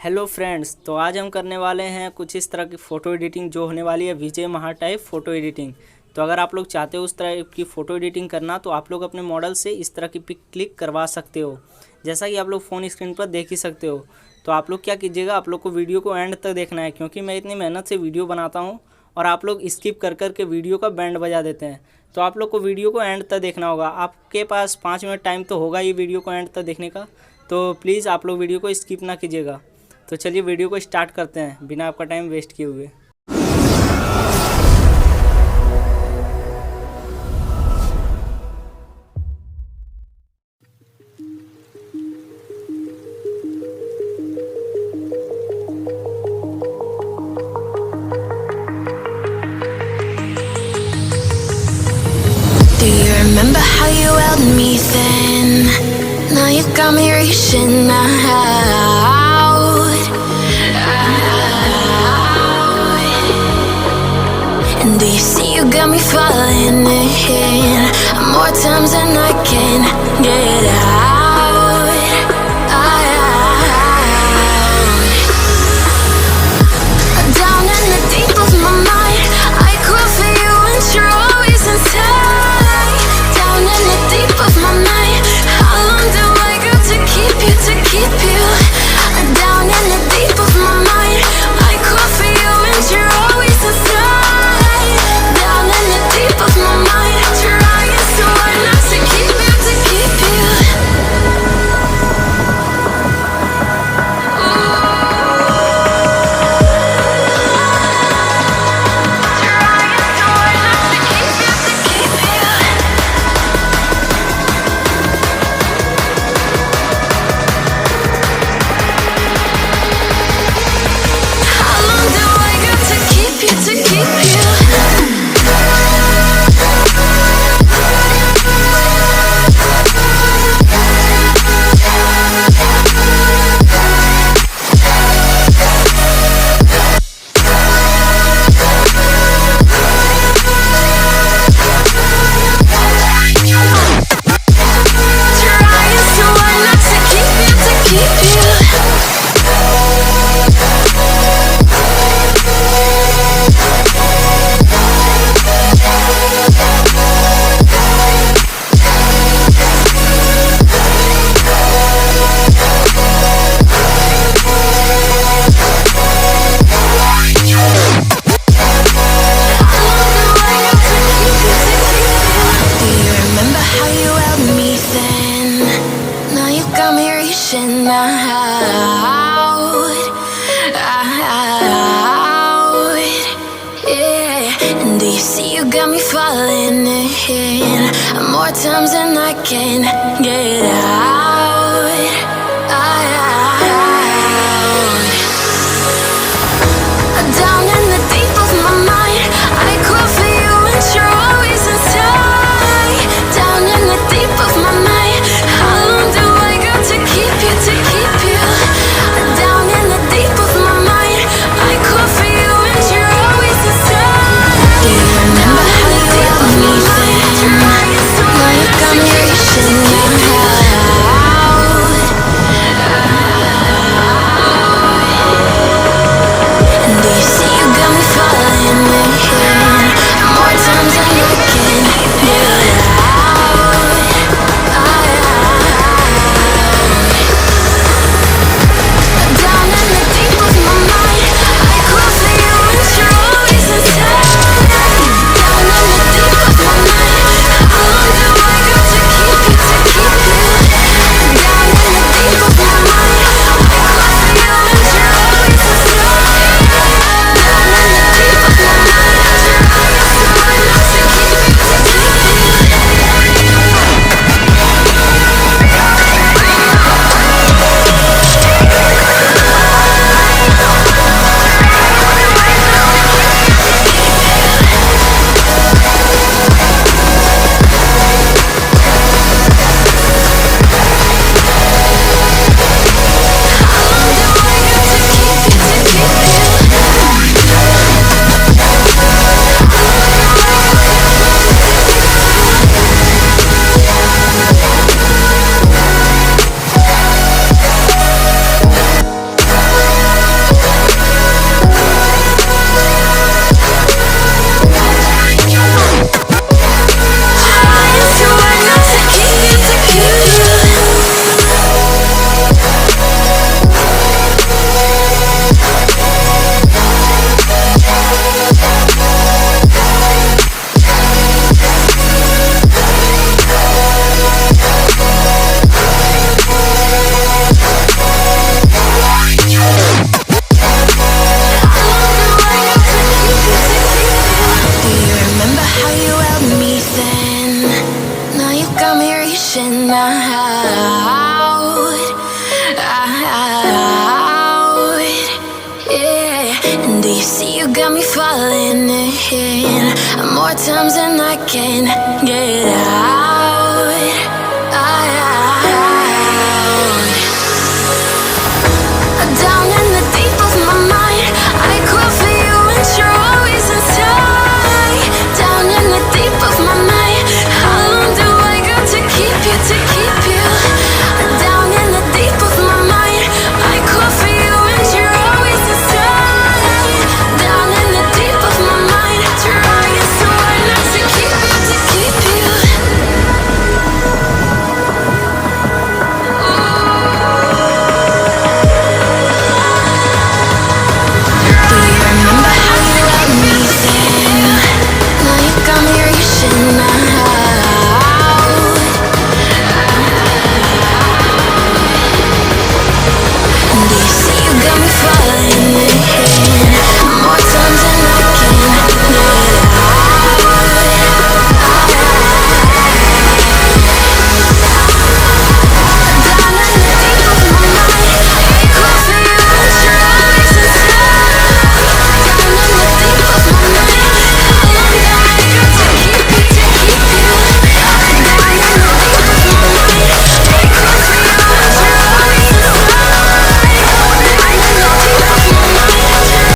Hello friends, तो आज हम करने वाले हैं कुछ इस तरह की फ़ोटो एडिटिंग जो होने वाली है विजय महार टाइप फ़ोटो एडिटिंग। तो अगर आप लोग चाहते हो उस तरह की फ़ोटो एडिटिंग करना तो आप लोग अपने मॉडल से इस तरह की पिक क्लिक करवा सकते हो, जैसा कि आप लोग फ़ोन स्क्रीन पर देख ही सकते हो। तो आप लोग क्या कीजिएगा, आप लोग को वीडियो को एंड तक देखना है, क्योंकि मैं इतनी मेहनत से वीडियो बनाता हूँ और आप लोग स्किप कर कर के वीडियो का बैंड बजा देते हैं। तो आप लोग को वीडियो को एंड तक देखना होगा। आपके पास 5 मिनट टाइम तो होगा ही वीडियो को एंड तक देखने का, तो प्लीज़ आप लोग वीडियो को स्किप ना कीजिएगा। तो चलिए वीडियो को स्टार्ट करते हैं बिना आपका टाइम वेस्ट किए हुए। Do you remember how you held me then? Now you got me reaching out. And do you see you got me falling in more times than I can get out. Down in the deep of my mind, I crawl for you and you're always inside. Down in the deep of my mind, how long do I got to keep you, to keep you? Down in the deep of my mind, I crawl for you and you're always inside. Down in the deep of my mind, trying so hard not to keep you, to keep you. How long do I got to keep you, to keep you? Trying so hard not to keep you, to keep you. Do you remember how you held me then? Now you got me reaching out. Yeah. And do you see you got me falling in more times than I can get out. Down in the deep of my mind, I crawl for you and you're always inside. Down in the deep of my mind, how long do I got to keep you, to keep you? Down in the deep of my mind, I crawl for you and you're always inside. Do you remember how you held me then? Now you got me reaching out. See, you got me falling in more times than I can get out.